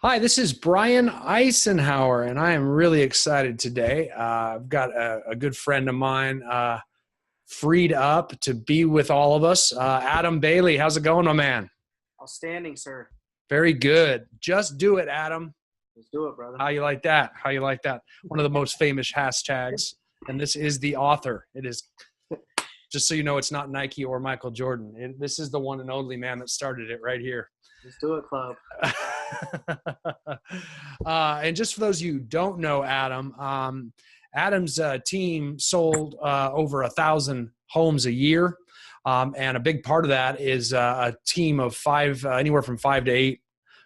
Hi, this is Brian Eisenhower, and I am really excited today. I've got a good friend of mine freed up to be with all of us. Adam Bailey, how's it going, my man? Outstanding, sir. Very good. Just do it, Adam. Let's do it, brother. How you like that? How you like that? One of the most famous hashtags, and this is the author. It is, just so you know, it's not Nike or Michael Jordan. This is the one and only man that started it right here. Let's do it, club. And just for those of you who don't know Adam, Adam's team sold over 1,000 homes a year. And a big part of that is a team of five, anywhere from 5 to 8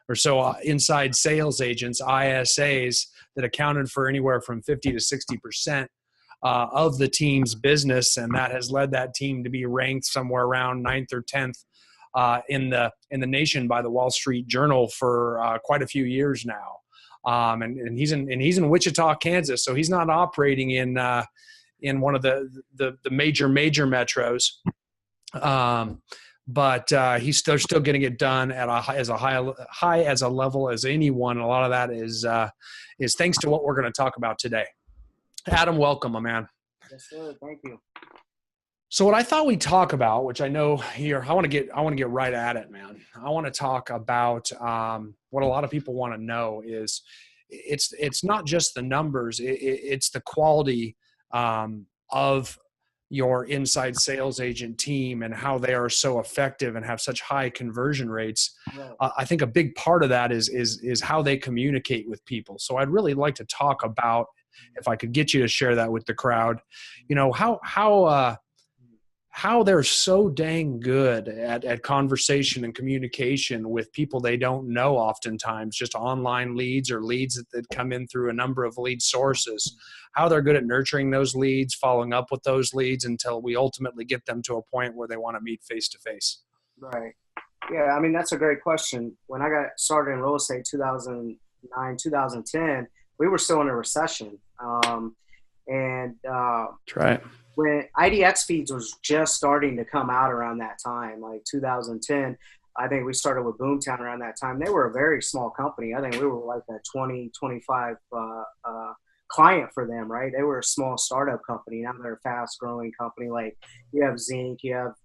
or so inside sales agents, ISAs, that accounted for anywhere from 50 to 60% of the team's business. And that has led that team to be ranked somewhere around 9th or 10th in the nation by the Wall Street Journal for quite a few years now. And he's in Wichita, Kansas, so he's not operating in one of the major metros. But he's still getting it done at as high as a level as anyone. And a lot of that is thanks to what we're going to talk about today. Adam, welcome, my man. Yes, sir. Thank you. So what I thought we'd talk about, which I know here, I want to get right at it, man. I want to talk about what a lot of people want to know is it's not just the numbers, it's the quality of your inside sales agent team and how they are so effective and have such high conversion rates. Right. I think a big part of that is how they communicate with people. So I'd really like to talk about, if I could get you to share that with the crowd, you know, how they're so dang good at conversation and communication with people they don't know, oftentimes just online leads or leads that come in through a number of lead sources, how they're good at nurturing those leads, following up with those leads until we ultimately get them to a point where they want to meet face to face. Right. Yeah, I mean, that's a great question. When I got started in real estate 2009, 2010, we were still in a recession. That's right. When IDX feeds was just starting to come out around that time, like 2010, I think we started with Boomtown around that time. They were a very small company. I think we were like a 20, 25 client for them, right? They were a small startup company. Now they're a fast growing company. Like you have Zinc, you have,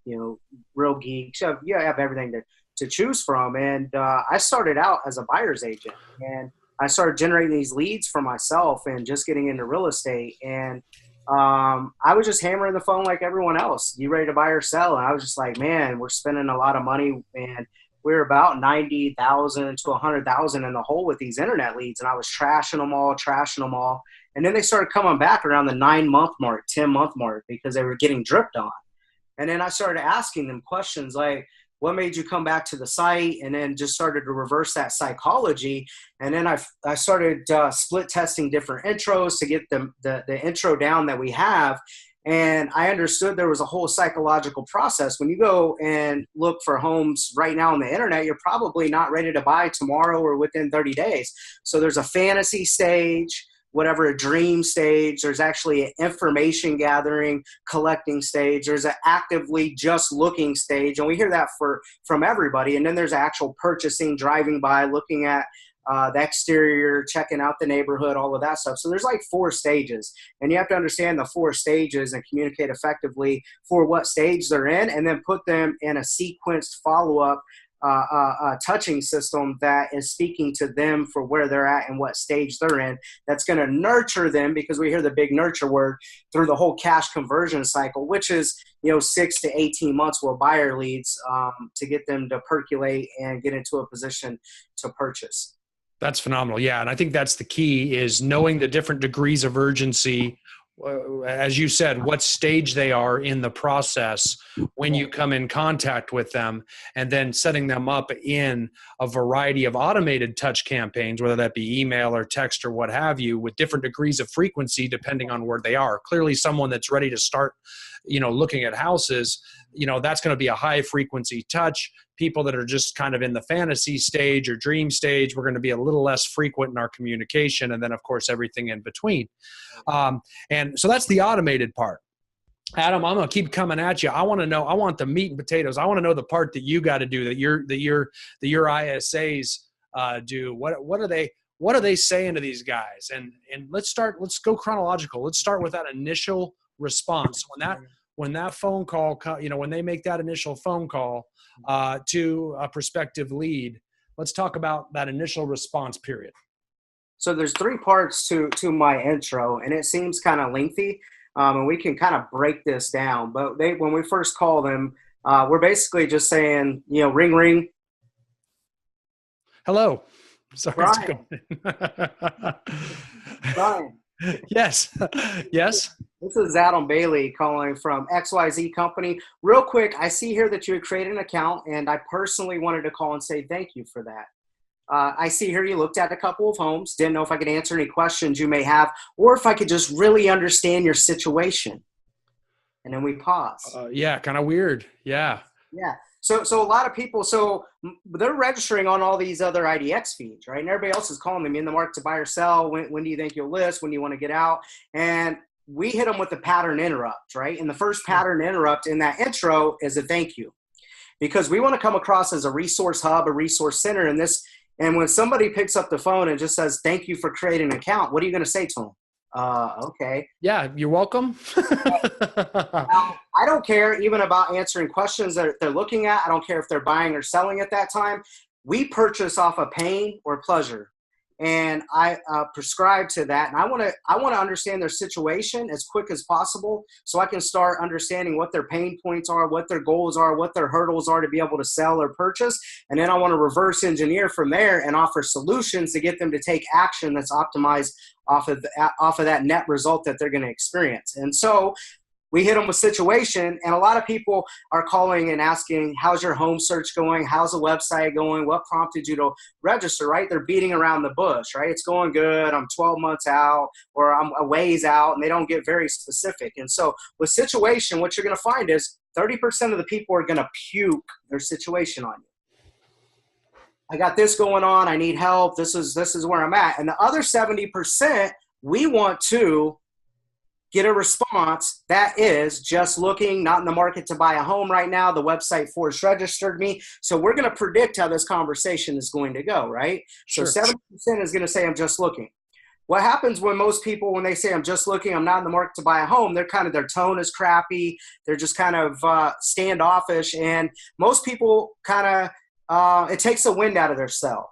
Real Geeks, you have everything to choose from. And I started out as a buyer's agent, and I started generating these leads for myself and just getting into real estate. And I was just hammering the phone like everyone else. You ready to buy or sell? And I was just like, man, we're spending a lot of money, and we're about 90,000 to 100,000 in the hole with these internet leads. And I was trashing them all. And then they started coming back around the 9-month mark, 10-month mark, because they were getting dripped on. And then I started asking them questions like, what made you come back to the site? And then just started to reverse that psychology. And then I started split testing different intros to get the intro down that we have. And I understood there was a whole psychological process. When you go and look for homes right now on the internet, you're probably not ready to buy tomorrow or within 30 days. So there's a fantasy stage, whatever, a dream stage. There's actually an information gathering, collecting stage. There's an actively just looking stage. And we hear that from everybody. And then there's actual purchasing, driving by, looking at the exterior, checking out the neighborhood, all of that stuff. So there's like 4 stages. And you have to understand the 4 stages and communicate effectively for what stage they're in, and then put them in a sequenced follow-up touching system that is speaking to them for where they're at and what stage they're in. That's going to nurture them, because we hear the big nurture word, through the whole cash conversion cycle, which is 6 to 18 months with buyer leads to get them to percolate and get into a position to purchase. That's phenomenal. Yeah. And I think that's the key, is knowing the different degrees of urgency, as you said, what stage they are in the process when you come in contact with them, and then setting them up in a variety of automated touch campaigns, whether that be email or text or what have you, with different degrees of frequency depending on where they are. Clearly, someone that's ready to start, looking at houses, that's going to be a high frequency touch. People that are just kind of in the fantasy stage or dream stage, we're going to be a little less frequent in our communication. And then, of course, everything in between. And so that's the automated part. Adam, I'm going to keep coming at you. I want to know, I want the meat and potatoes. I want to know the part that you got to do, that your ISAs do? What are they saying to these guys? And let's go chronological. Let's start with that initial response. When that phone call, when they make that initial phone call to a prospective lead, let's talk about that initial response period. So there's three parts to my intro, and it seems kind of lengthy, and we can kind of break this down. But when we first call them, we're basically just saying, ring, ring. Hello. Sorry. Brian. Brian. Yes. Yes. This is Adam Bailey calling from XYZ Company. Real quick, I see here that you had created an account, and I personally wanted to call and say thank you for that. I see here you looked at a couple of homes, didn't know if I could answer any questions you may have, or if I could just really understand your situation. And then we pause. Yeah, kind of weird. Yeah. Yeah. So a lot of people, they're registering on all these other IDX feeds, right? And everybody else is calling them in the market to buy or sell. When do you think you'll list? When do you want to get out? And we hit them with the pattern interrupt, right? And the first pattern interrupt in that intro is a thank you, because we want to come across as a resource hub, a resource center in this. And when somebody picks up the phone and just says, thank you for creating an account, what are you going to say to them? Okay. Yeah, you're welcome. Now, I don't care even about answering questions that they're looking at. I don't care if they're buying or selling at that time. We purchase off of pain or pleasure. And I prescribe to that. And I want to understand their situation as quick as possible, so I can start understanding what their pain points are, what their goals are, what their hurdles are to be able to sell or purchase. And then I want to reverse engineer from there and offer solutions to get them to take action that's optimized off of that net result that they're going to experience. And so we hit them with situation, and a lot of people are calling and asking, how's your home search going? How's the website going? What prompted you to register, right? They're beating around the bush, right? It's going good. I'm 12 months out, or I'm a ways out, and they don't get very specific. And so with situation, what you're going to find is 30% of the people are going to puke their situation on you. I got this going on. I need help. This is where I'm at. And the other 70%, we want to get a response that is just looking, not in the market to buy a home right now. The website force registered me. So we're going to predict how this conversation is going to go, right? Sure. So 70% is going to say, I'm just looking. What happens when most people, when they say, I'm just looking, I'm not in the market to buy a home, their tone is crappy. They're just kind of standoffish. And most people it takes the wind out of their sail.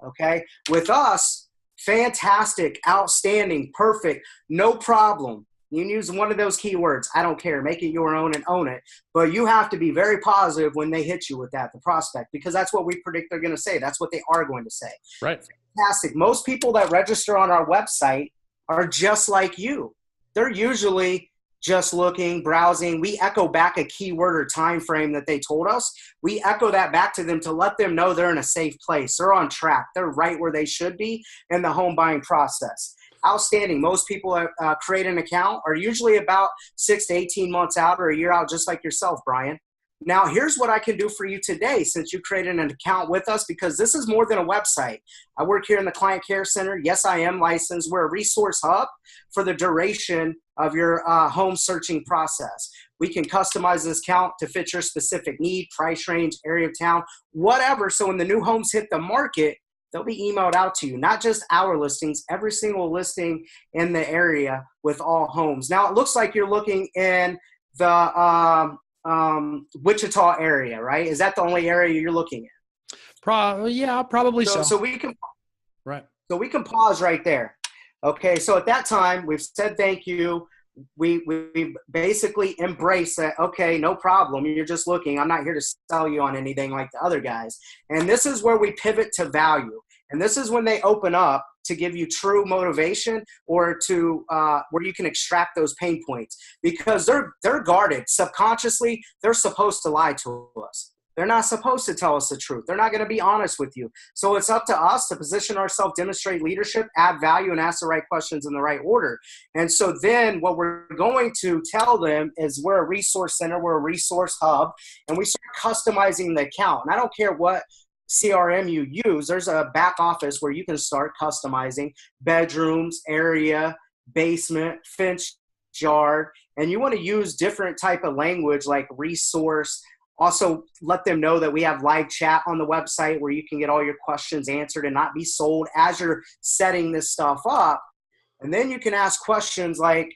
Okay. With us, fantastic, outstanding, perfect, no problem. You can use one of those keywords. I don't care. Make it your own and own it. But you have to be very positive when they hit you with that, the prospect, because that's what we predict they're going to say. That's what they are going to say. Right. Fantastic. Most people that register on our website are just like you. They're usually just looking, browsing. We echo back a keyword or time frame that they told us. We echo that back to them to let them know they're in a safe place. They're on track. They're right where they should be in the home buying process. Outstanding. Most people that create an account are usually about 6 to 18 months out or a year out, just like yourself, Brian. Now, here's what I can do for you today since you created an account with us, because this is more than a website. I work here in the Client Care Center. Yes, I am licensed. We're a resource hub for the duration of your home searching process. We can customize this account to fit your specific need, price range, area of town, whatever. So when the new homes hit the market, they'll be emailed out to you, not just our listings, every single listing in the area with all homes. Now, it looks like you're looking in the Wichita area, right? Is that the only area you're looking at? Probably so. So we can, right. So we can pause right there. Okay, so at that time, we've said thank you. We basically embrace that, okay, no problem. You're just looking. I'm not here to sell you on anything like the other guys. And this is where we pivot to value. And this is when they open up to give you true motivation, or to where you can extract those pain points, because they're guarded. Subconsciously, they're supposed to lie to us. They're not supposed to tell us the truth. They're not going to be honest with you. So it's up to us to position ourselves, demonstrate leadership, add value, and ask the right questions in the right order. And so then what we're going to tell them is we're a resource center, we're a resource hub, and we start customizing the account. And I don't care what CRM you use, there's a back office where you can start customizing bedrooms, area, basement, fenced yard, and you want to use different type of language like resource, Also, let them know that we have live chat on the website where you can get all your questions answered and not be sold as you're setting this stuff up. And then you can ask questions like,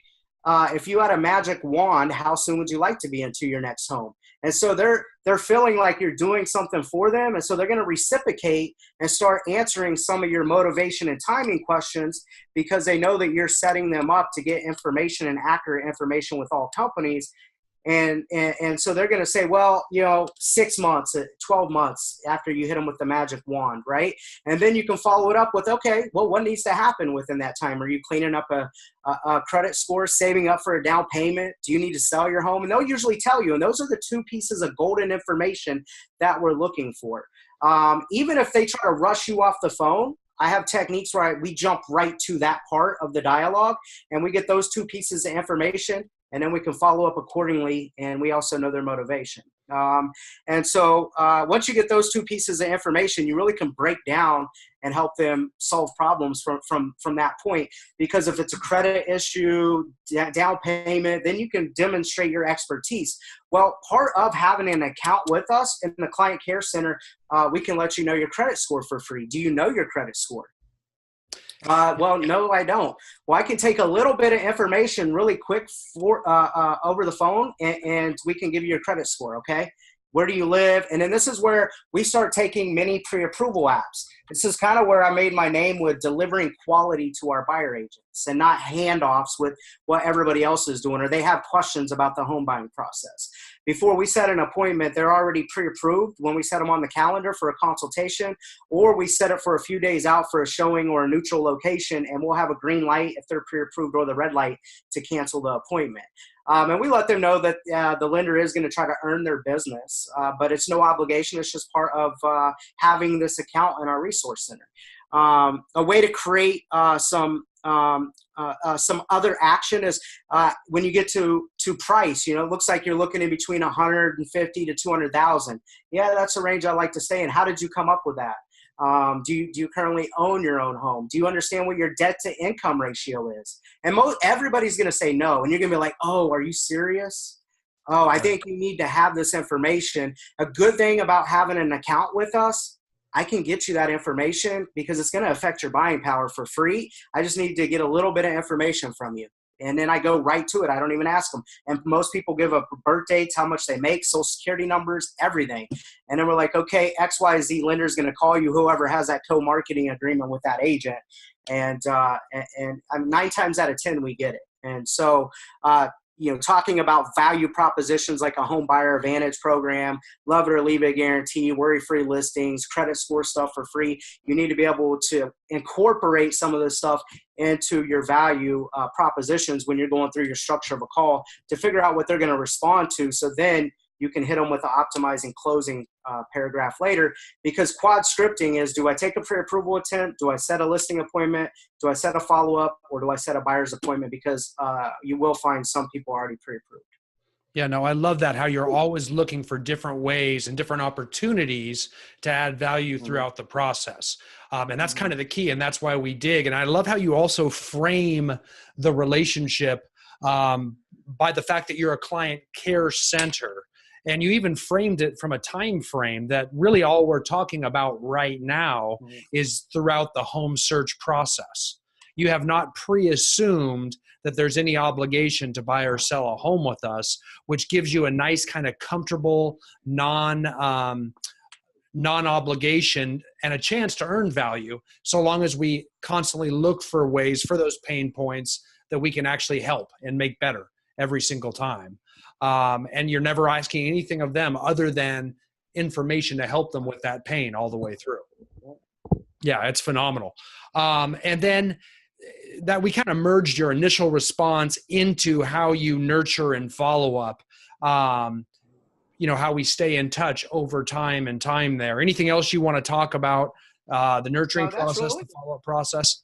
if you had a magic wand, how soon would you like to be into your next home? And so they're feeling like you're doing something for them. And so they're going to reciprocate and start answering some of your motivation and timing questions because they know that you're setting them up to get information and accurate information with all companies. And so they're going to say, well, 6 months, 12 months after you hit them with the magic wand, right? And then you can follow it up with, okay, well, what needs to happen within that time? Are you cleaning up a credit score, saving up for a down payment? Do you need to sell your home? And they'll usually tell you. And those are the 2 pieces of golden information that we're looking for. Even if they try to rush you off the phone, I have techniques where we jump right to that part of the dialogue and we get those 2 pieces of information. And then we can follow up accordingly, and we also know their motivation. And so once you get those 2 pieces of information, you really can break down and help them solve problems from that point. Because if it's a credit issue, down payment, then you can demonstrate your expertise. Well, part of having an account with us in the Client Care Center, we can let you know your credit score for free. Do you know your credit score? Well, no, I don't. Well, I can take a little bit of information really quick over the phone, and we can give you a credit score, okay? Where do you live? And then this is where we start taking many pre-approval apps. This is kind of where I made my name with delivering quality to our buyer agents and not handoffs with what everybody else is doing, or they have questions about the home buying process. Before we set an appointment, they're already pre-approved when we set them on the calendar for a consultation, or we set it for a few days out for a showing or a neutral location, and we'll have a green light if they're pre-approved or the red light to cancel the appointment. And we let them know that the lender is going to try to earn their business, but it's no obligation. It's just part of having this account in our resource center. A way to create some other action is when you get to price. It looks like you're looking in between 150 to 200,000. Yeah, that's a range I like to stay in. How did you come up with that? Do you currently own your own home? Do you understand what your debt to income ratio is? And everybody's going to say no. And you're going to be like, oh, are you serious? Oh, I think you need to have this information. A good thing about having an account with us, I can get you that information because it's going to affect your buying power for free. I just need to get a little bit of information from you. And then I go right to it. I don't even ask them. And most people give up birth dates, how much they make, social security numbers, everything. And then we're like, okay, XYZ lender is going to call you, whoever has that co-marketing agreement with that agent. And 9 times out of 10, we get it. And so, talking about value propositions like a home buyer advantage program, love it or leave it guarantee, worry-free listings, credit score stuff for free. You need to be able to incorporate some of this stuff into your value propositions when you're going through your structure of a call to figure out what they're going to respond to. So then you can hit them with the optimizing closing paragraph later, because quad scripting is, do I take a pre-approval attempt? Do I set a listing appointment? Do I set a follow-up? Or do I set a buyer's appointment? Because you will find some people already pre-approved. Yeah, no, I love that, how you're always looking for different ways and different opportunities to add value throughout the process. And that's kind of the key. And that's why we dig. And I love how you also frame the relationship by the fact that you're a client care center. And you even framed it from a time frame that really all we're talking about right now is throughout the home search process. You have not pre-assumed that there's any obligation to buy or sell a home with us, which gives you a nice kind of comfortable non-obligation and a chance to earn value, so long as we constantly look for ways for those pain points that we can actually help and make better every single time. And you're never asking anything of them other than information to help them with that pain all the way through. Yeah, it's phenomenal. And then that we kind of merged your initial response into how you nurture and follow up, how we stay in touch over time and time there. Anything else you want to talk about, the nurturing process, the follow-up process?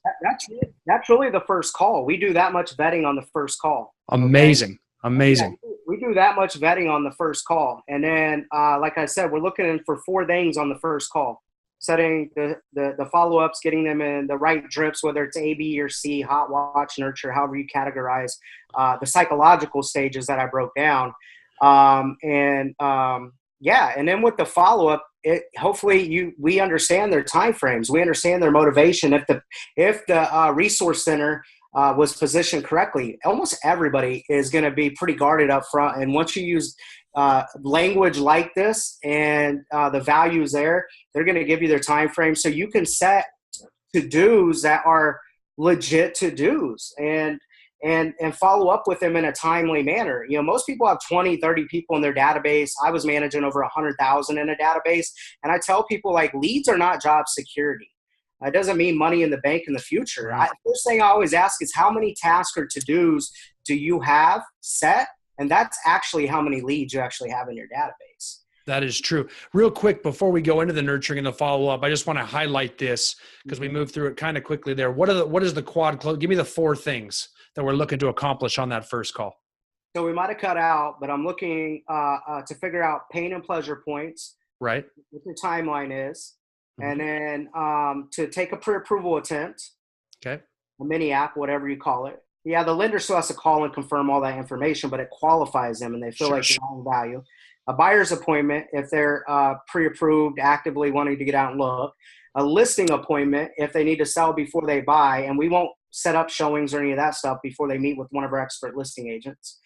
That's really the first call. We do that much vetting on the first call. Amazing. Okay? Amazing. Yeah, we do that much vetting on the first call. And then, like I said, we're looking for 4 things on the first call. Setting the follow-ups, getting them in the right drips, whether it's A, B, or C, hot, watch, nurture, however you categorize the psychological stages that I broke down. Yeah, and then with the follow up, hopefully we understand their time frames. We understand their motivation. If the resource center was positioned correctly, almost everybody is going to be pretty guarded up front. And once you use language like this and the values there, they're going to give you their time frame, so you can set to dos that are legit to dos and follow up with them in a timely manner. Most people have 20, 30 people in their database. I was managing over 100,000 in a database. And I tell people, like, leads are not job security. It doesn't mean money in the bank in the future. Right. First thing I always ask is, how many tasks or to-dos do you have set? And that's actually how many leads you actually have in your database. That is true. Real quick, before we go into the nurturing and the follow-up, I just want to highlight this because we moved through it kind of quickly there. What is the quad close? Give me the 4 things that we're looking to accomplish on that first call. So we might have cut out, but I'm looking to figure out pain and pleasure points. Right. What your timeline is. And then to take a pre-approval attempt. Okay. A mini app, whatever you call it. Yeah, the lender still has to call and confirm all that information, but it qualifies them and they feel like they're on value. A buyer's appointment if they're pre-approved, actively wanting to get out and look. A listing appointment if they need to sell before they buy, and we won't set up showings or any of that stuff before they meet with one of our expert listing agents.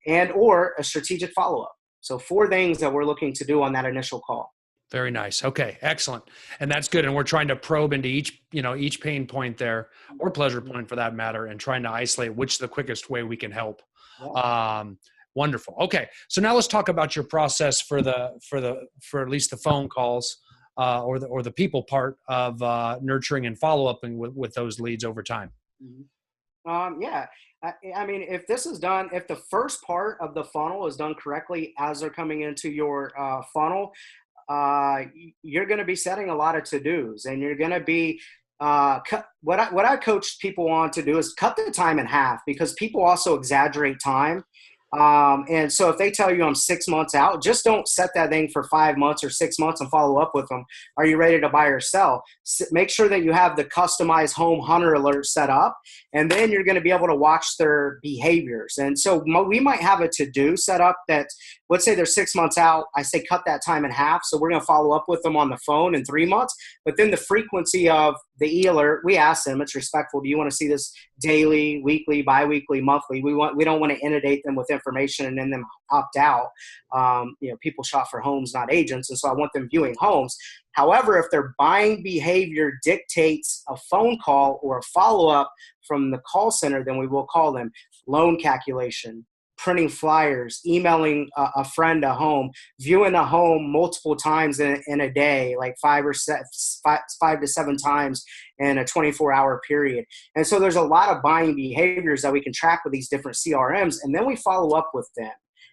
And or a strategic follow-up. So 4 things that we're looking to do on that initial call. Very nice. Okay, excellent. And that's good. And we're trying to probe into each pain point there, or pleasure point for that matter, and trying to isolate which is the quickest way we can help. Yeah. Wonderful. Okay. So now let's talk about your process for at least the phone calls, or the people part of nurturing and follow-up with those leads over time. Yeah. I mean, if this is done, if the first part of the funnel is done correctly as they're coming into your funnel, you're going to be setting a lot of to-dos, and you're going to be what I coach people on to do is cut the time in half, because people also exaggerate time. And so if they tell you I'm 6 months out, just don't set that thing for 5 months or 6 months and follow up with them. Are you ready to buy or sell? Make sure that you have the customized home hunter alert set up, and then you're going to be able to watch their behaviors. And so we might have a to-do set up that, let's say they're 6 months out. I say cut that time in half. So we're going to follow up with them on the phone in 3 months. But then the frequency of the e-alert, we ask them, it's respectful. Do you want to see this daily, weekly, biweekly, monthly? We don't want to inundate them with information and then them opt out. People shop for homes, not agents. And so I want them viewing homes. However, if their buying behavior dictates a phone call or a follow-up from the call center, then we will call them. Loan calculation, printing flyers, emailing a friend a home, viewing a home multiple times in a day, like 5 to 7 times in a 24-hour period. And so there's a lot of buying behaviors that we can track with these different CRMs, and then we follow up with them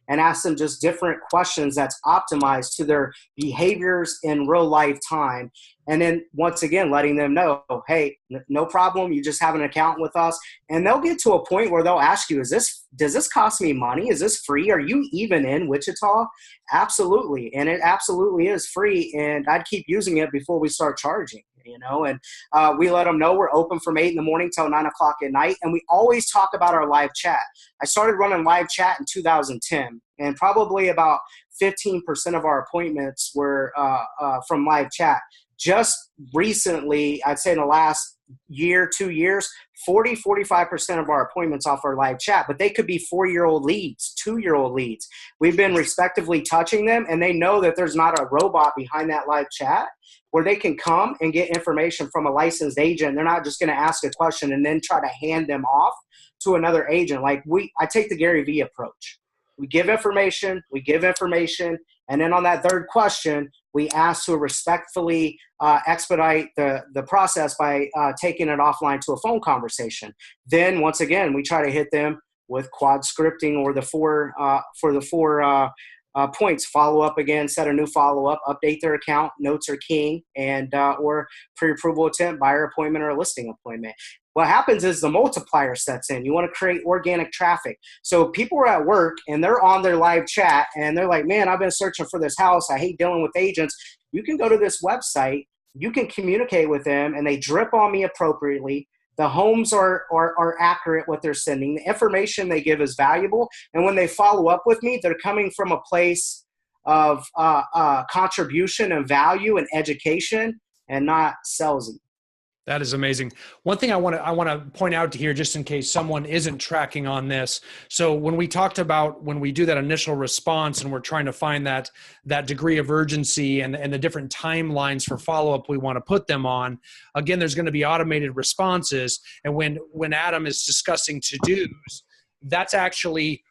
and ask them just different questions that's optimized to their behaviors in real life time. And then once again, letting them know, hey, no problem. You just have an account with us. And they'll get to a point where they'll ask you, does this cost me money? Is this free? Are you even in Wichita? Absolutely. And it absolutely is free. And I'd keep using it before we start charging. And we let them know we're open from 8 a.m. till 9 o'clock at night. And we always talk about our live chat. I started running live chat in 2010, and probably about 15% of our appointments were from live chat. Just recently, I'd say in the last year, 2 years, 45% of our appointments off our live chat, but they could be 4-year-old leads, 2-year-old leads. We've been respectively touching them, and they know that there's not a robot behind that live chat where they can come and get information from a licensed agent. They're not just going to ask a question and then try to hand them off to another agent. I take the Gary Vee approach. We give information, and then on that third question, we ask to respectfully expedite the process by taking it offline to a phone conversation. Then once again, we try to hit them with quad scripting or the four points: follow up again, set a new follow up, update their account, notes are king, and or pre-approval attempt, buyer appointment, or a listing appointment. What happens is the multiplier sets in. You want to create organic traffic. So people are at work and they're on their live chat and they're like, man, I've been searching for this house. I hate dealing with agents. You can go to this website. You can communicate with them and they drip on me appropriately. The homes are accurate what they're sending. The information they give is valuable. And when they follow up with me, they're coming from a place of contribution and value and education, and not salesy. That is amazing. One thing I want to point out here, just in case someone isn't tracking on this. So when we talked about when we do that initial response and we're trying to find that degree of urgency and the different timelines for follow-up we want to put them on, again, there's going to be automated responses. And when Adam is discussing to-dos, that's actually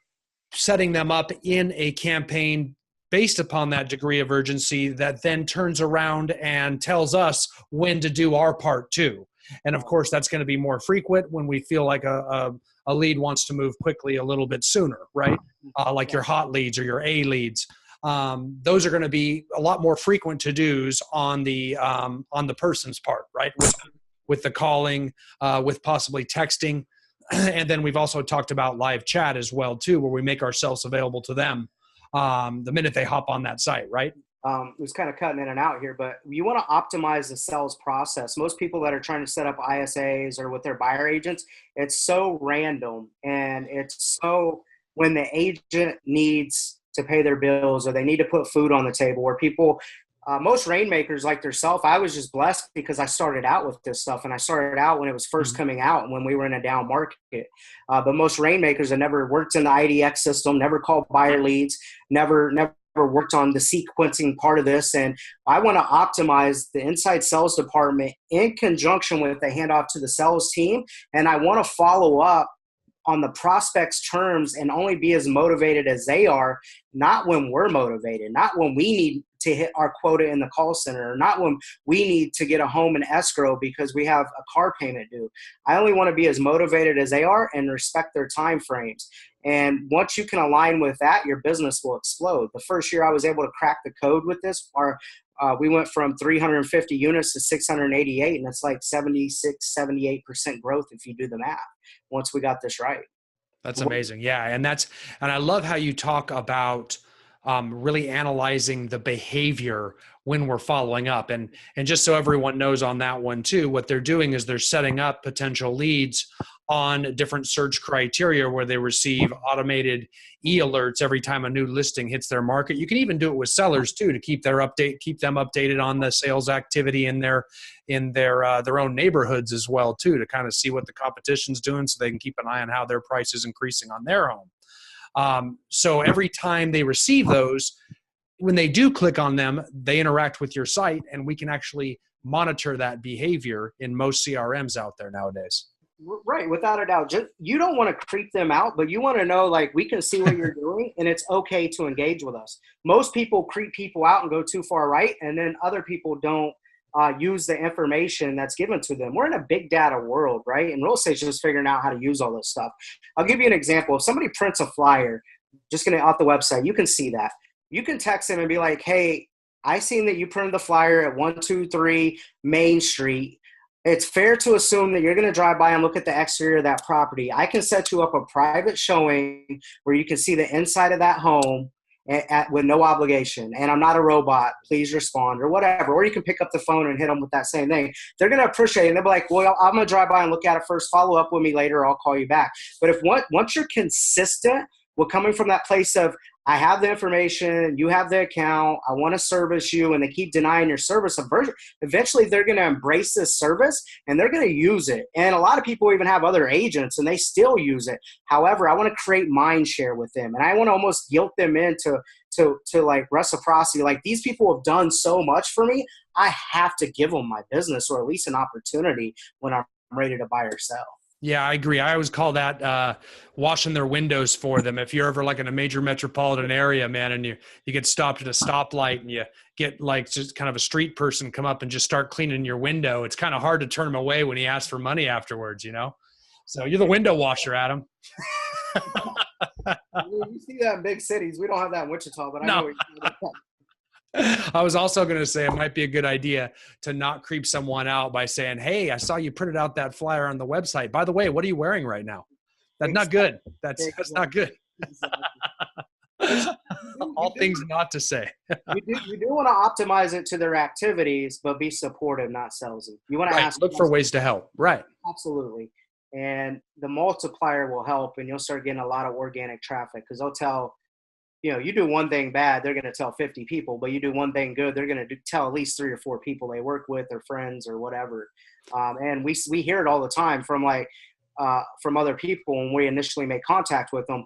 setting them up in a campaign based upon that degree of urgency that then turns around and tells us when to do our part too. And of course, that's going to be more frequent when we feel like a lead wants to move quickly a little bit sooner, right? Like your hot leads or your A leads. Those are going to be a lot more frequent to-dos on the person's part, right? With the calling, with possibly texting. And then we've also talked about live chat as well too, where we make ourselves available to them the minute they hop on that site, right? It was kind of cutting in and out here, but you want to optimize the sales process. Most people that are trying to set up ISAs or with their buyer agents, it's so random, and it's so when the agent needs to pay their bills or they need to put food on the table, where people most rainmakers like yourself, I was just blessed because I started out with this stuff, and I started out when it was first coming out and when we were in a down market. But most rainmakers that never worked in the IDX system, never called buyer leads, never worked on the sequencing part of this. And I want to optimize the inside sales department in conjunction with the handoff to the sales team. And I want to follow up on the prospect's terms and only be as motivated as they are, not when we're motivated, not when we need to hit our quota in the call center, not when we need to get a home in escrow because we have a car payment due. I only want to be as motivated as they are and respect their time frames. And once you can align with that, your business will explode. The first year I was able to crack the code with this, we went from 350 units to 688, and it's like 76, 78% growth if you do the math once we got this right. That's amazing. Yeah. And I love how you talk about really analyzing the behavior when we're following up. And just so everyone knows on that one too, what they're doing is they're setting up potential leads on different search criteria where they receive automated e-alerts every time a new listing hits their market. You can even do it with sellers too, to keep them updated on the sales activity in their own neighborhoods as well too, to kind of see what the competition's doing so they can keep an eye on how their price is increasing on their home. So every time they receive those, when they do click on them, they interact with your site, and we can actually monitor that behavior in most CRMs out there nowadays. Right, without a doubt. You don't want to creep them out, but you want to know, like, we can see what you're doing, and it's okay to engage with us. Most people creep people out and go too far right, and then other people don't use the information that's given to them. We're in a big data world, right? And real estate's just figuring out how to use all this stuff. I'll give you an example. If somebody prints a flyer, just going to off the website, you can see that. You can text them and be like, hey, I seen that you printed the flyer at 123 Main Street. It's fair to assume that you're going to drive by and look at the exterior of that property. I can set you up a private showing where you can see the inside of that home with no obligation. And I'm not a robot. Please respond, or whatever. Or you can pick up the phone and hit them with that same thing. They're going to appreciate it. And they'll be like, well, I'm going to drive by and look at it first. Follow up with me later. I'll call you back. But once you're consistent with coming from that place of, I have the information, you have the account, I want to service you, and they keep denying your service, eventually they're going to embrace this service and they're going to use it. And a lot of people even have other agents and they still use it. However, I want to create mind share with them, and I want to almost guilt them into like reciprocity. Like, these people have done so much for me, I have to give them my business, or at least an opportunity when I'm ready to buy or sell. Yeah, I agree. I always call that washing their windows for them. If you're ever like in a major metropolitan area, man, and you get stopped at a stoplight and you get like just kind of a street person come up and just start cleaning your window, it's kind of hard to turn them away when he asks for money afterwards, you know? So you're the window washer, Adam. You see that in big cities. We don't have that in Wichita, but I know what you're talking. I was also going to say it might be a good idea to not creep someone out by saying, hey, I saw you printed out that flyer on the website. By the way, what are you wearing right now? That's not good. That's not good. All things not to say. You do want to optimize it to their activities, but be supportive, not salesy. You want to look for ways to help. Right. Absolutely. And the multiplier will help, and you'll start getting a lot of organic traffic, because they'll tell you do one thing bad, they're going to tell 50 people, but you do one thing good, they're going to tell at least 3 or 4 people they work with or friends or whatever. And we hear it all the time from from other people when we initially make contact with them.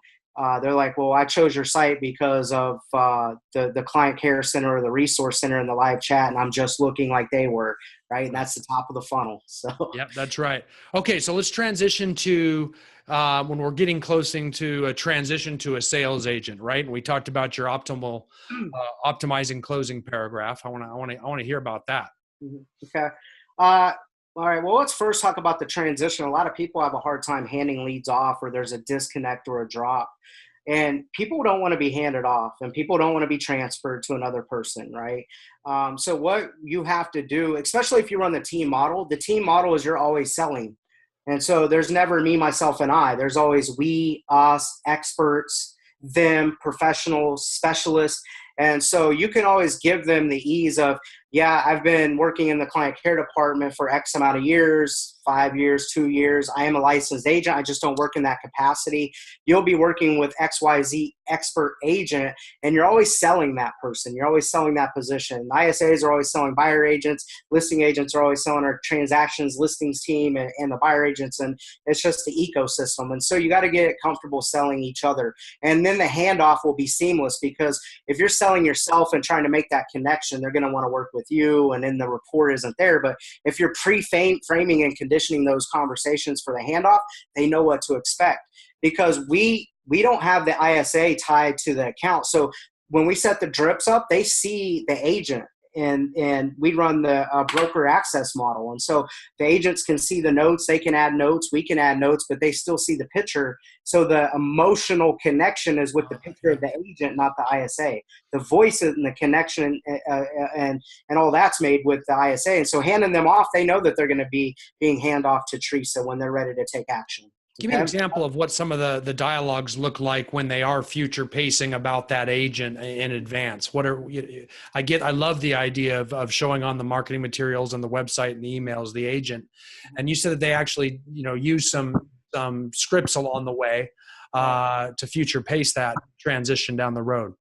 They're like, well, I chose your site because of the client care center or the resource center in the live chat, and I'm just looking like they were, right? And that's the top of the funnel. So Yep, that's right. Okay, so let's transition to when we're getting closing to a transition to a sales agent, right? And we talked about your optimizing closing paragraph. I want to hear about that. Okay. All right. Well, let's first talk about the transition. A lot of people have a hard time handing leads off, or there's a disconnect or a drop. And people don't want to be handed off, and people don't want to be transferred to another person, right? So what you have to do, especially if you run the team model is you're always selling. And so there's never me, myself, and I. There's always we, us, experts, them, professionals, specialists. And so you can always give them the ease of, yeah, I've been working in the client care department for X amount of years, 5 years, 2 years. I am a licensed agent. I just don't work in that capacity. You'll be working with XYZ expert agent, and you're always selling that person. You're always selling that position. ISAs are always selling buyer agents. Listing agents are always selling our transactions listings team and the buyer agents. And it's just the ecosystem. And so you got to get comfortable selling each other. And then the handoff will be seamless, because if you're selling yourself and trying to make that connection, they're going to want to work with you, and then the rapport isn't there. But if you're pre-framing and conditioning those conversations for the handoff, they know what to expect, because we don't have the ISA tied to the account. So when we set the drips up, they see the agent, and we run the broker access model. And so the agents can see the notes, they can add notes, we can add notes, but they still see the picture. So the emotional connection is with the picture of the agent, not the ISA. The voice and the connection and all that's made with the ISA. And so handing them off, they know that they're going to be being hand off to Teresa when they're ready to take action. Give me an example of what some of the dialogues look like when they are future pacing about that agent in advance. I love the idea of showing on the marketing materials and the website and the emails, the agent. And you said that they actually, use some scripts along the way to future pace that transition down the road.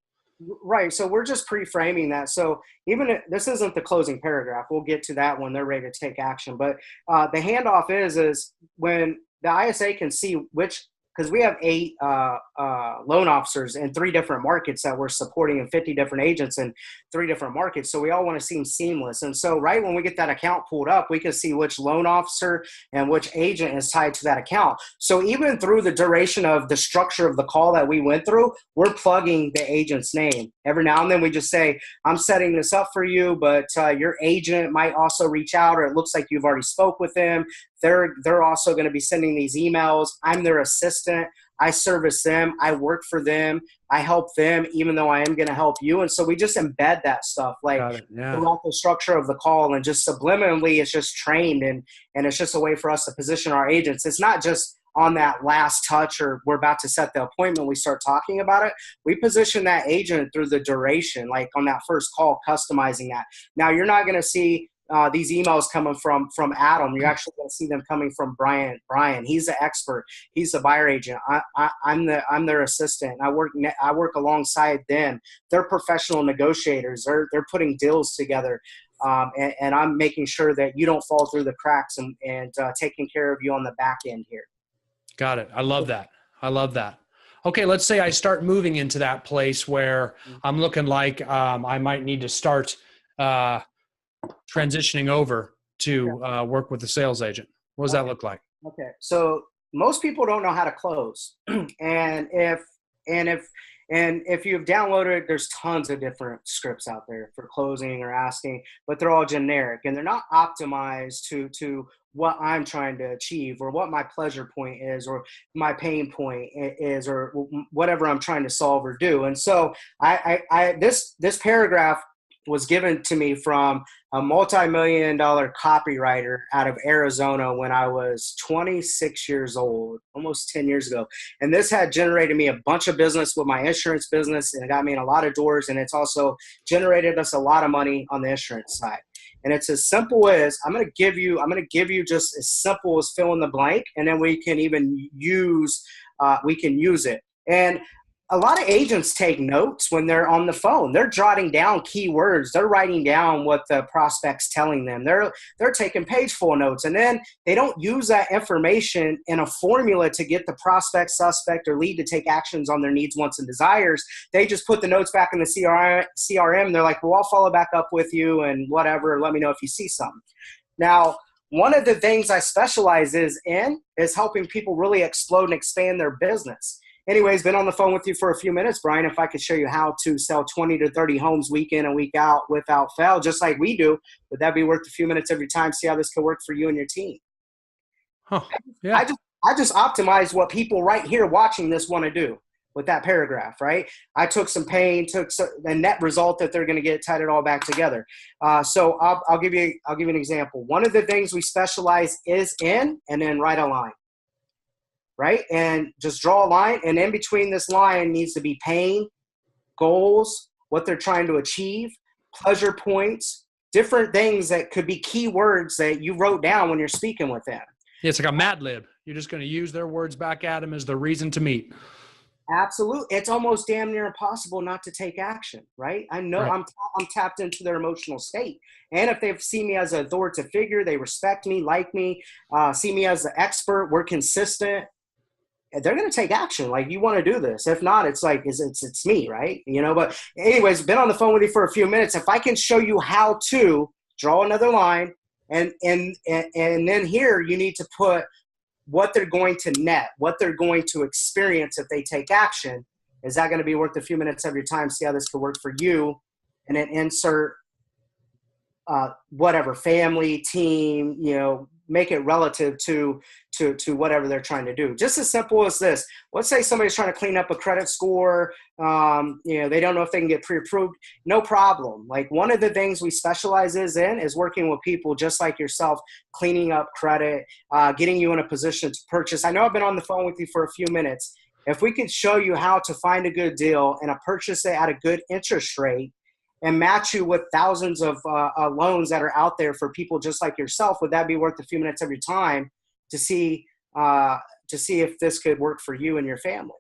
Right. So we're just pre-framing that. So even if this isn't the closing paragraph, we'll get to that when they're ready to take action. But the handoff is when the ISA can see because we have 8 loan officers in 3 different markets that we're supporting, and 50 different agents in 3 different markets. So we all want to seem seamless. And so right when we get that account pulled up, we can see which loan officer and which agent is tied to that account. So even through the duration of the structure of the call that we went through, we're plugging the agent's name. Every now and then we just say, I'm setting this up for you, but your agent might also reach out, or it looks like you've already spoke with them. They're also going to be sending these emails. I'm their assistant. I service them. I work for them. I help them, even though I am going to help you. And so we just embed that stuff throughout the structure of the call, and just subliminally it's just trained, and it's just a way for us to position our agents. It's not just on that last touch, or we're about to set the appointment, we start talking about it. We position that agent through the duration, like on that first call, customizing that. Now you're not going to see these emails coming from Adam. You're actually going to see them coming from Brian. He's the expert. He's the buyer agent. I'm their assistant. I work alongside them. They're professional negotiators. They're putting deals together. And I'm making sure that you don't fall through the cracks, and taking care of you on the back end here. Got it. I love that. Okay, let's say I start moving into that place where I'm looking like I might need to start transitioning over to work with the sales agent. What does that look like? Okay, so most people don't know how to close, and if you've downloaded, there's tons of different scripts out there for closing or asking, but they're all generic, and they're not optimized to what I'm trying to achieve, or what my pleasure point is, or my pain point is, or whatever I'm trying to solve or do. And so this paragraph was given to me from a multi-million-dollar copywriter out of Arizona when I was 26 years old, almost 10 years ago. And this had generated me a bunch of business with my insurance business, and it got me in a lot of doors. And it's also generated us a lot of money on the insurance side. And it's as simple as, I'm going to give you just as simple as fill in the blank, and then we can even use it. And A lot of agents take notes when they're on the phone. They're jotting down keywords. They're writing down what the prospect's telling them. They're taking page full notes, and then they don't use that information in a formula to get the prospect, suspect, or lead to take actions on their needs, wants, and desires. They just put the notes back in the CRM. They're like, well, I'll follow back up with you and whatever. Let me know if you see something. Now, one of the things I specialize in is helping people really explode and expand their business. Anyways, been on the phone with you for a few minutes, Brian. If I could show you how to sell 20 to 30 homes week in and week out without fail, just like we do, would that be worth a few minutes every time? See how this could work for you and your team. Huh. Yeah. I just optimized what people right here watching this want to do with that paragraph, right? I took some pain, the net result that they're going to get, tied it all back together. So I'll give you an example. One of the things we specialize is in, and then write a line. Right? And just draw a line. And in between this line needs to be pain, goals, what they're trying to achieve, pleasure points, different things that could be key words that you wrote down when you're speaking with them. Yeah, it's like a Mad Lib. You're just going to use their words back at them as the reason to meet. Absolutely. It's almost damn near impossible not to take action, right? I know right. I'm tapped into their emotional state. And if they see me as an authoritative figure, they respect me, like me, see me as the expert, we're consistent, they're going to take action. Like, you want to do this. If not, it's like, it's me, right? You know, but anyways, been on the phone with you for a few minutes. If I can show you how to draw another line and then here you need to put what they're going to net, what they're going to experience if they take action. Is that going to be worth a few minutes of your time? See how this could work for you, and then insert whatever, family, team, you know, make it relative to whatever they're trying to do. Just as simple as this. Let's say somebody's trying to clean up a credit score. You know, they don't know if they can get pre-approved. No problem. Like, one of the things we specialize in is working with people just like yourself, cleaning up credit, getting you in a position to purchase. I know I've been on the phone with you for a few minutes. If we could show you how to find a good deal and purchase it at a good interest rate, and match you with thousands of loans that are out there for people just like yourself, would that be worth a few minutes of your time to see if this could work for you and your family?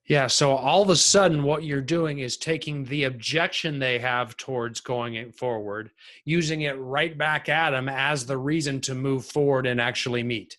Yeah. So all of a sudden what you're doing is taking the objection they have towards going forward, using it right back at them as the reason to move forward and actually meet.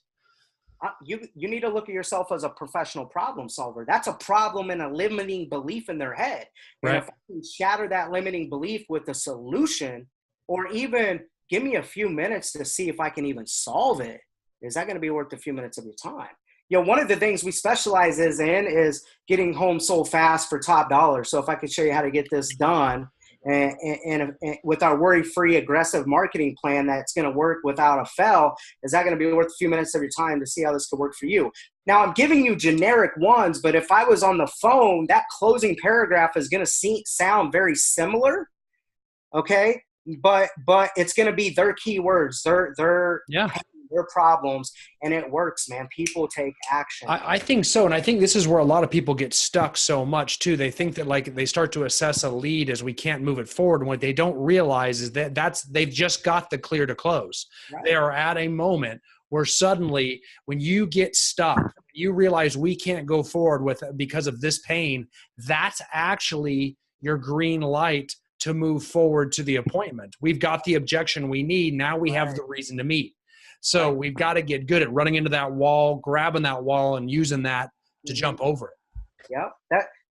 You need to look at yourself as a professional problem solver. That's a problem and a limiting belief in their head. And right. If I can shatter that limiting belief with a solution, or even give me a few minutes to see if I can even solve it, is that going to be worth a few minutes of your time? You know, one of the things we specialize in is getting homes sold fast for top dollar. So if I could show you how to get this done, and with our worry-free aggressive marketing plan that's going to work without a fail, is that going to be worth a few minutes of your time to see how this could work for you? Now, I'm giving you generic ones, but if I was on the phone, that closing paragraph is going to sound very similar, okay? But it's going to be their keywords, their problems, and it works, man. People take action. I think so. And I think this is where a lot of people get stuck so much too. They think that, like, they start to assess a lead as we can't move it forward. And what they don't realize is that they've just got the clear to close. Right. They are at a moment where suddenly when you get stuck, you realize we can't go forward because of this pain. That's actually your green light to move forward to the appointment. We've got the objection we need. Now we have the reason to meet. So we've got to get good at running into that wall, grabbing that wall, and using that to jump over it. Yeah,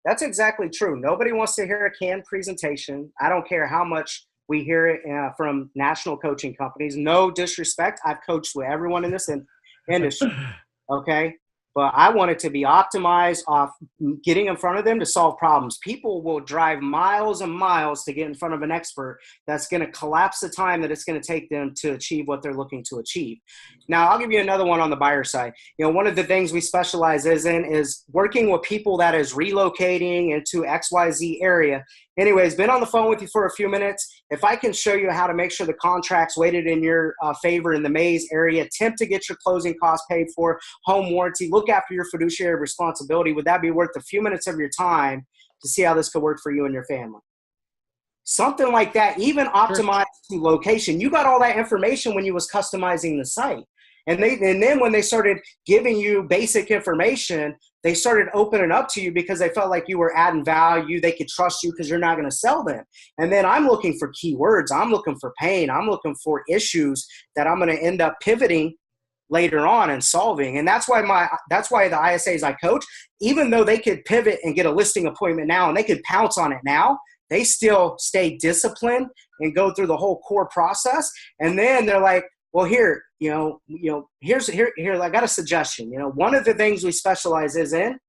that's exactly true. Nobody wants to hear a canned presentation. I don't care how much we hear it from national coaching companies. No disrespect. I've coached with everyone in this industry, okay? But I want it to be optimized off getting in front of them to solve problems. People will drive miles and miles to get in front of an expert that's going to collapse the time that it's going to take them to achieve what they're looking to achieve. Now, I'll give you another one on the buyer side. You know, one of the things we specialize in is working with people that is relocating into XYZ area. Anyways, been on the phone with you for a few minutes. If I can show you how to make sure the contract's weighted in your favor in the Mays area, attempt to get your closing costs paid for, home warranty, look after your fiduciary responsibility, would that be worth a few minutes of your time to see how this could work for you and your family? Something like that, even optimized to location. You got all that information when you was customizing the site. And then when they started giving you basic information, they started opening up to you because they felt like you were adding value. They could trust you because you're not going to sell them. And then I'm looking for keywords. I'm looking for pain. I'm looking for issues that I'm going to end up pivoting later on and solving. And that's why the ISAs I coach, even though they could pivot and get a listing appointment now and they could pounce on it now, they still stay disciplined and go through the whole core process. And then they're like, well, here, here's I got a suggestion. One of the things we specialize is in,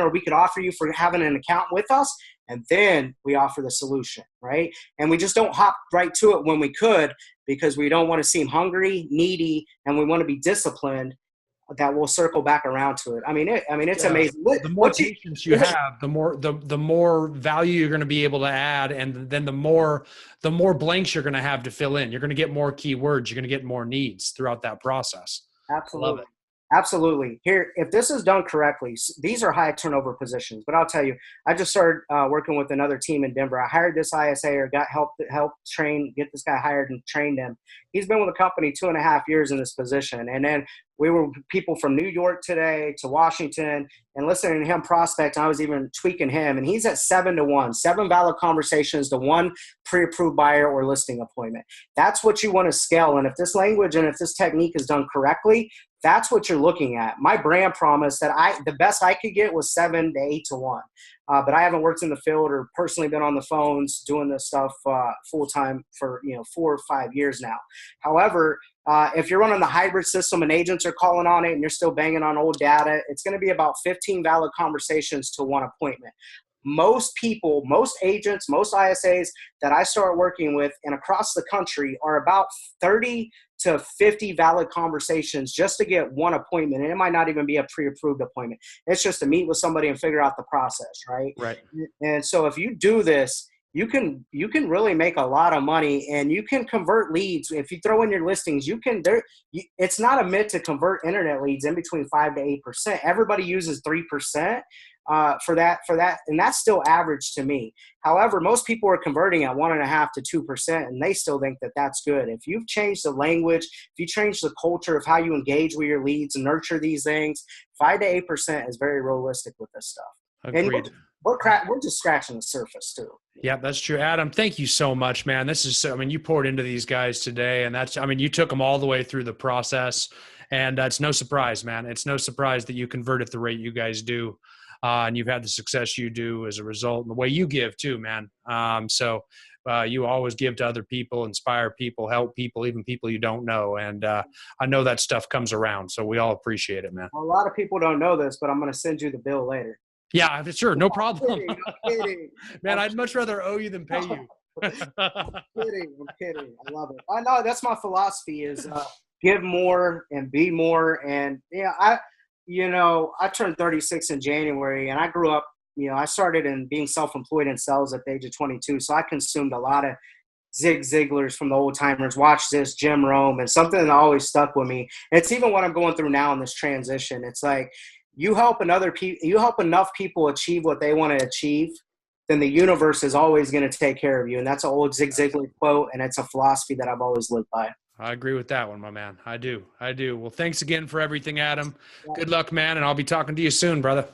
or we could offer you for having an account with us. And then we offer the solution, right? And we just don't hop right to it when we could, because we don't want to seem hungry, needy, and we want to be disciplined, that we'll circle back around to it. It's amazing. The more patience you have, the more value you're going to be able to add. And then the more blanks you're going to have to fill in. You're going to get more keywords. You're going to get more needs throughout that process. Absolutely. Love it. Absolutely. Here, if this is done correctly, these are high turnover positions. But I'll tell you, I just started working with another team in Denver. I hired this ISA, or got help train, get this guy hired and trained him. He's been with the company 2.5 years in this position. And then we were people from New York today to Washington, and listening to him prospect. I was even tweaking him, and he's at 7-to-1, 7 valid conversations to 1 pre-approved buyer or listing appointment. That's what you want to scale. And if this language and if this technique is done correctly, that's what you're looking at. My brand promise that the best I could get was 7 to 8-to-1. But I haven't worked in the field or personally been on the phones doing this stuff full time for 4 or 5 years now. However, if you're running the hybrid system and agents are calling on it and you're still banging on old data, it's going to be about 15 valid conversations to 1 appointment. Most people, most agents, most ISAs that I start working with and across the country are about 30 to 50 valid conversations just to get 1 appointment. And it might not even be a pre-approved appointment. It's just to meet with somebody and figure out the process, right? Right. And so if you do this, you can really make a lot of money, and you can convert leads. If you throw in your listings, it's not a myth to convert internet leads in between 5 to 8%. Everybody uses 3%. For that, and that's still average to me. However, most people are converting at 1.5 to 2%, and they still think that that's good. If you've changed the language, if you change the culture of how you engage with your leads and nurture these things, 5 to 8% is very realistic with this stuff. Agreed. And we're just scratching the surface too. Yeah, that's true. Adam, thank you so much, man. You poured into these guys today, and you took them all the way through the process, and it's no surprise, man. It's no surprise that you convert at the rate you guys do. And you've had the success you do as a result, and the way you give too, man. You always give to other people, inspire people, help people, even people you don't know. And I know that stuff comes around, so we all appreciate it, man. Well, a lot of people don't know this, but I'm going to send you the bill later. Yeah, sure. No problem. I'm kidding. Man, I'd much rather owe you than pay you. I'm kidding. I love it. I know that's my philosophy is give more and be more. And I turned 36 in January, and I grew up, I started in being self-employed in sales at the age of 22. So I consumed a lot of Zig Ziglars from the old timers, Watch This, Jim Rome, and something that always stuck with me. And it's even what I'm going through now in this transition. It's like, you help enough people achieve what they want to achieve, then the universe is always going to take care of you. And that's an old Zig Ziglar quote, and it's a philosophy that I've always lived by. I agree with that one, my man. I do. Well, thanks again for everything, Adam. Good luck, man. And I'll be talking to you soon, brother.